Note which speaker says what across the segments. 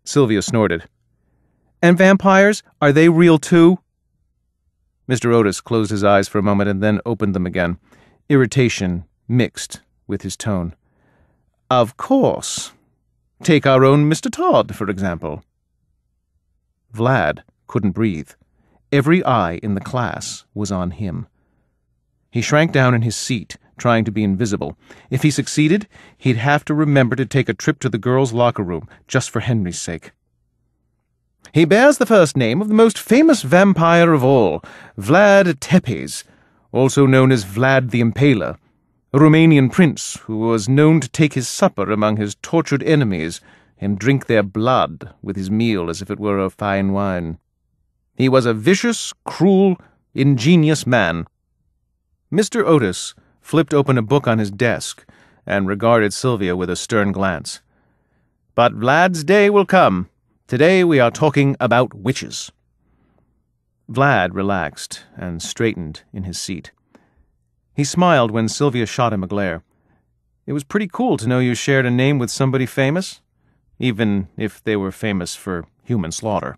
Speaker 1: Sylvia snorted. "And vampires, are they real too?" Mr. Otis closed his eyes for a moment and then opened them again, irritation mixed with his tone. "Of course. Take our own Mr. Todd, for example." Vlad couldn't breathe. Every eye in the class was on him. He shrank down in his seat, trying to be invisible. If he succeeded, he'd have to remember to take a trip to the girls' locker room, just for Henry's sake. "He bears the first name of the most famous vampire of all, Vlad Tepes, also known as Vlad the Impaler, a Romanian prince who was known to take his supper among his tortured enemies and drink their blood with his meal as if it were a fine wine. He was a vicious, cruel, ingenious man." Mr. Otis flipped open a book on his desk and regarded Sylvia with a stern glance. "But Vlad's day will come. Today we are talking about witches." Vlad relaxed and straightened in his seat. He smiled when Sylvia shot him a glare. It was pretty cool to know you shared a name with somebody famous, even if they were famous for human slaughter.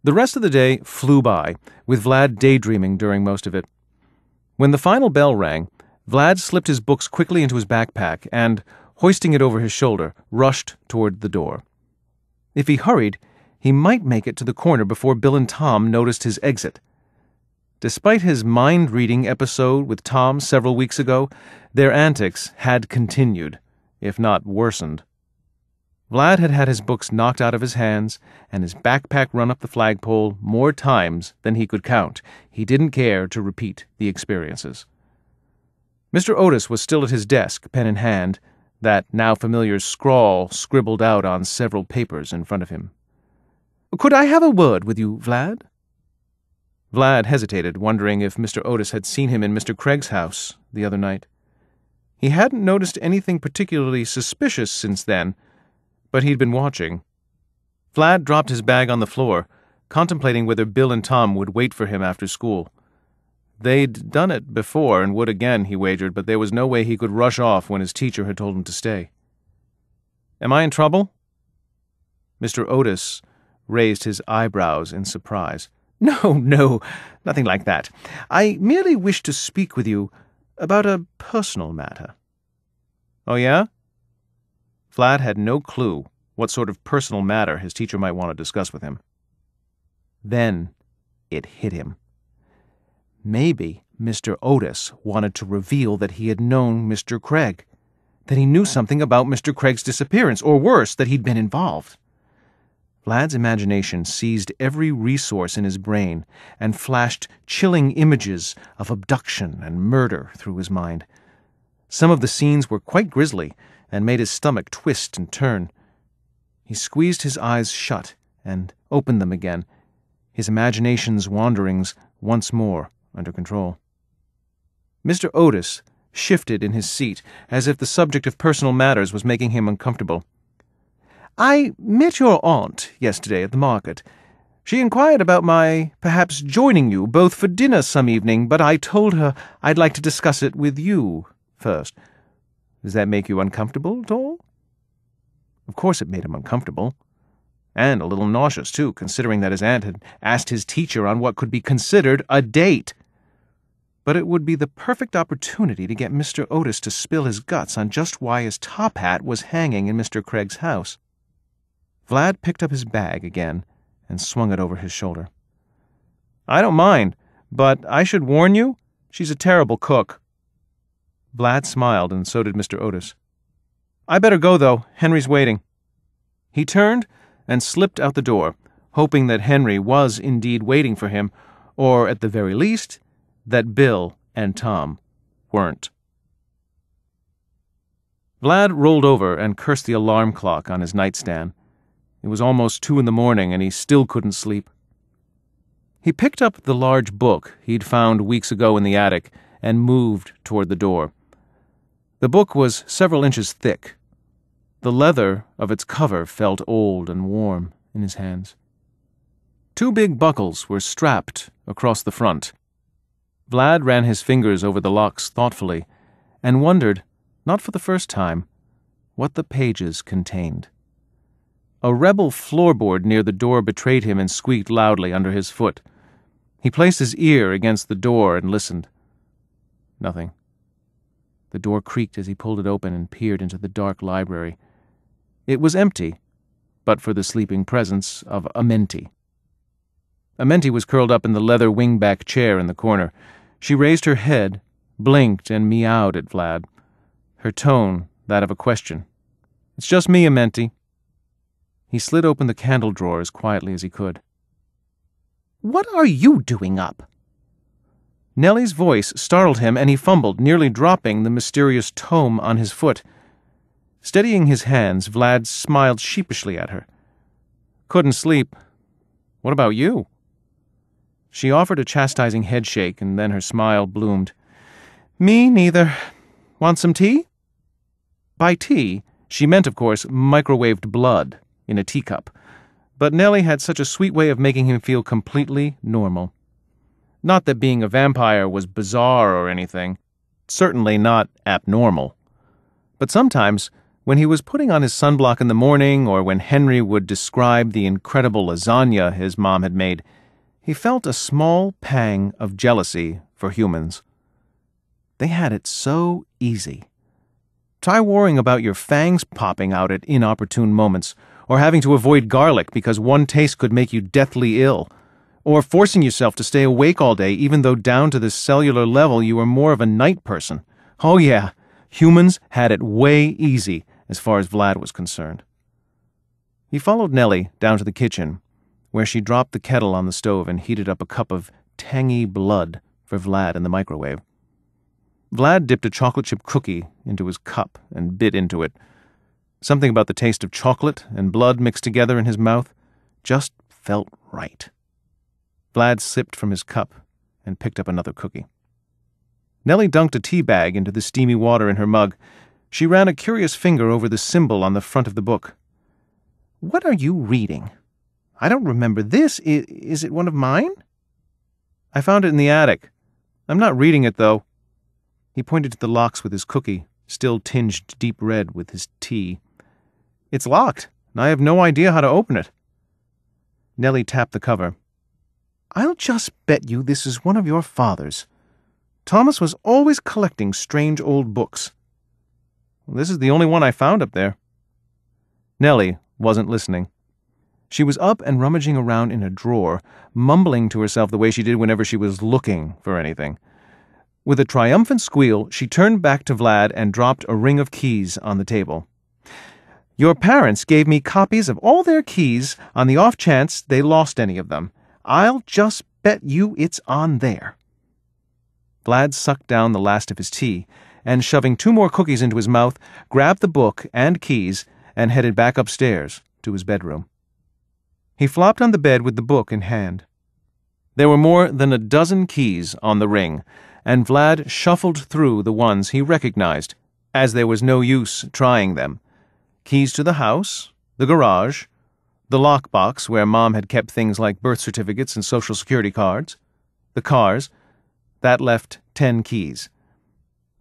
Speaker 1: The rest of the day flew by, with Vlad daydreaming during most of it. When the final bell rang, Vlad slipped his books quickly into his backpack and, hoisting it over his shoulder, rushed toward the door. If he hurried, he might make it to the corner before Bill and Tom noticed his exit. Despite his mind-reading episode with Tom several weeks ago, their antics had continued, if not worsened. Vlad had had his books knocked out of his hands and his backpack run up the flagpole more times than he could count. He didn't care to repeat the experiences. Mr. Otis was still at his desk, pen in hand, that now familiar scrawl scribbled out on several papers in front of him. "Could I have a word with you, Vlad?" Vlad hesitated, wondering if Mr. Otis had seen him in Mr. Craig's house the other night. He hadn't noticed anything particularly suspicious since then, but he'd been watching. Vlad dropped his bag on the floor, contemplating whether Bill and Tom would wait for him after school. They'd done it before and would again, he wagered, but there was no way he could rush off when his teacher had told him to stay. "Am I in trouble?" Mr. Otis raised his eyebrows in surprise. No, nothing like that. I merely wish to speak with you about a personal matter." "Oh, yeah?" Vlad had no clue what sort of personal matter his teacher might want to discuss with him. Then it hit him. Maybe Mr. Otis wanted to reveal that he had known Mr. Craig, that he knew something about Mr. Craig's disappearance, or worse, that he'd been involved. Vlad's imagination seized every resource in his brain and flashed chilling images of abduction and murder through his mind. Some of the scenes were quite grisly and made his stomach twist and turn. He squeezed his eyes shut and opened them again, his imagination's wanderings once more under control. Mr. Otis shifted in his seat, as if the subject of personal matters was making him uncomfortable. "I met your aunt yesterday at the market. She inquired about my perhaps joining you both for dinner some evening, but I told her I'd like to discuss it with you first. Does that make you uncomfortable at all?" Of course it made him uncomfortable. And a little nauseous, too, considering that his aunt had asked his teacher on what could be considered a date. But it would be the perfect opportunity to get Mr. Otis to spill his guts on just why his top hat was hanging in Mr. Craig's house. Vlad picked up his bag again and swung it over his shoulder. "I don't mind, but I should warn you, she's a terrible cook." Vlad smiled, and so did Mr. Otis. "I better go, though. Henry's waiting." He turned and slipped out the door, hoping that Henry was indeed waiting for him, or, at the very least, that Bill and Tom weren't. Vlad rolled over and cursed the alarm clock on his nightstand. It was almost 2 a.m, and he still couldn't sleep. He picked up the large book he'd found weeks ago in the attic and moved toward the door. The book was several inches thick. The leather of its cover felt old and warm in his hands. 2 big buckles were strapped across the front. Vlad ran his fingers over the locks thoughtfully and wondered, not for the first time, what the pages contained. A rebel floorboard near the door betrayed him and squeaked loudly under his foot. He placed his ear against the door and listened. Nothing. The door creaked as he pulled it open and peered into the dark library. It was empty, but for the sleeping presence of Amenti. Amenti was curled up in the leather wingback chair in the corner. She raised her head, blinked, and meowed at Vlad. Her tone, that of a question. "It's just me, Amenti." He slid open the candle drawer as quietly as he could. "What are you doing up?" Nellie's voice startled him, and he fumbled, nearly dropping the mysterious tome on his foot. Steadying his hands, Vlad smiled sheepishly at her. "Couldn't sleep. What about you?" She offered a chastising headshake, and then her smile bloomed. "Me neither. Want some tea?" By tea, she meant, of course, microwaved blood in a teacup. But Nellie had such a sweet way of making him feel completely normal. Not that being a vampire was bizarre or anything. Certainly not abnormal. But sometimes, when he was putting on his sunblock in the morning, or when Henry would describe the incredible lasagna his mom had made, he felt a small pang of jealousy for humans. They had it so easy. Try worrying about your fangs popping out at inopportune moments, or having to avoid garlic because one taste could make you deathly ill, or forcing yourself to stay awake all day even though down to the cellular level you were more of a night person. Oh yeah, humans had it way easy as far as Vlad was concerned. He followed Nellie down to the kitchen, where she dropped the kettle on the stove and heated up a cup of tangy blood for Vlad in the microwave. Vlad dipped a chocolate chip cookie into his cup and bit into it. Something about the taste of chocolate and blood mixed together in his mouth just felt right. Vlad sipped from his cup and picked up another cookie. Nellie dunked a tea bag into the steamy water in her mug. She ran a curious finger over the symbol on the front of the book. "What are you reading? I don't remember this. Is it one of mine?" "I found it in the attic. I'm not reading it, though." He pointed to the locks with his cookie, still tinged deep red with his tea. "It's locked, and I have no idea how to open it." Nellie tapped the cover. "I'll just bet you this is one of your father's. Thomas was always collecting strange old books." "This is the only one I found up there." Nellie wasn't listening. She was up and rummaging around in a drawer, mumbling to herself the way she did whenever she was looking for anything. With a triumphant squeal, she turned back to Vlad and dropped a ring of keys on the table. "Your parents gave me copies of all their keys on the off chance they lost any of them. I'll just bet you it's on there." Vlad sucked down the last of his tea, and shoving 2 more cookies into his mouth, grabbed the book and keys and headed back upstairs to his bedroom. He flopped on the bed with the book in hand. There were more than a dozen keys on the ring, and Vlad shuffled through the ones he recognized, as there was no use trying them. Keys to the house, the garage, the lockbox where Mom had kept things like birth certificates and Social Security cards, the cars. That left 10 keys.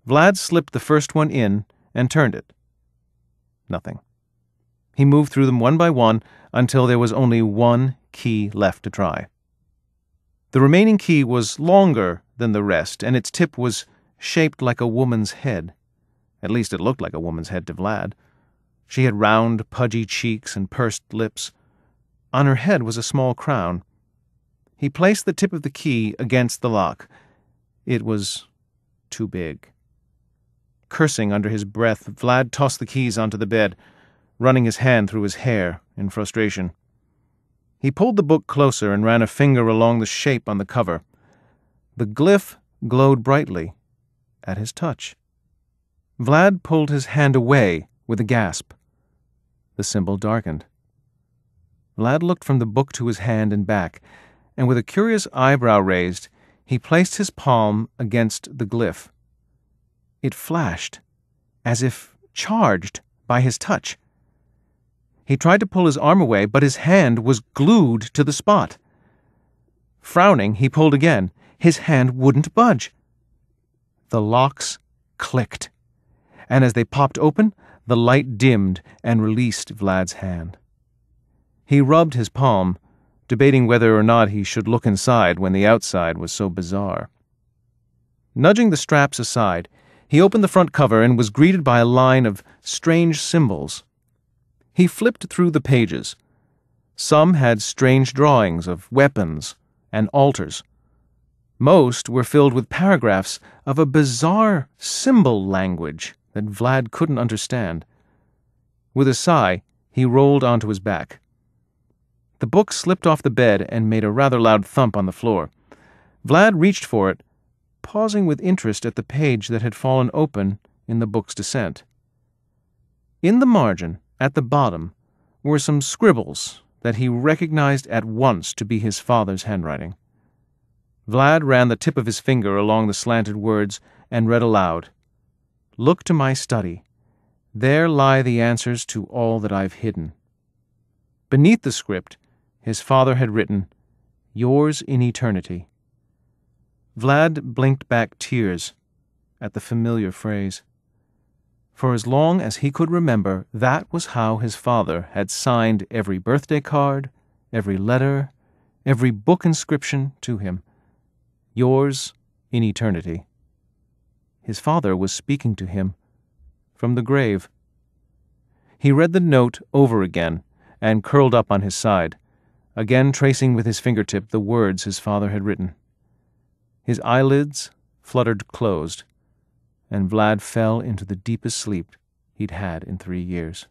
Speaker 1: Vlad slipped the first one in and turned it. Nothing. He moved through them one by one until there was only one key left to try. The remaining key was longer than the rest, and its tip was shaped like a woman's head. At least it looked like a woman's head to Vlad. She had round, pudgy cheeks and pursed lips. On her head was a small crown. He placed the tip of the key against the lock. It was too big. Cursing under his breath, Vlad tossed the keys onto the bed, running his hand through his hair in frustration. He pulled the book closer and ran a finger along the shape on the cover. The glyph glowed brightly at his touch. Vlad pulled his hand away with a gasp. The symbol darkened. Vlad looked from the book to his hand and back, and with a curious eyebrow raised, he placed his palm against the glyph. It flashed, as if charged by his touch. He tried to pull his arm away, but his hand was glued to the spot. Frowning, he pulled again. His hand wouldn't budge. The locks clicked, and as they popped open, the light dimmed and released Vlad's hand. He rubbed his palm, debating whether or not he should look inside when the outside was so bizarre. Nudging the straps aside, he opened the front cover and was greeted by a line of strange symbols. He flipped through the pages. Some had strange drawings of weapons and altars. Most were filled with paragraphs of a bizarre symbol language that Vlad couldn't understand. With a sigh, he rolled onto his back. The book slipped off the bed and made a rather loud thump on the floor. Vlad reached for it, pausing with interest at the page that had fallen open in the book's descent. In the margin, at the bottom, were some scribbles that he recognized at once to be his father's handwriting. Vlad ran the tip of his finger along the slanted words and read aloud, "Look to my study. There lie the answers to all that I've hidden." Beneath the script, his father had written, "Yours in eternity." Vlad blinked back tears at the familiar phrase. For as long as he could remember, that was how his father had signed every birthday card, every letter, every book inscription to him. Yours in eternity. His father was speaking to him from the grave. He read the note over again and curled up on his side, again tracing with his fingertip the words his father had written. His eyelids fluttered closed, and Vlad fell into the deepest sleep he'd had in 3 years.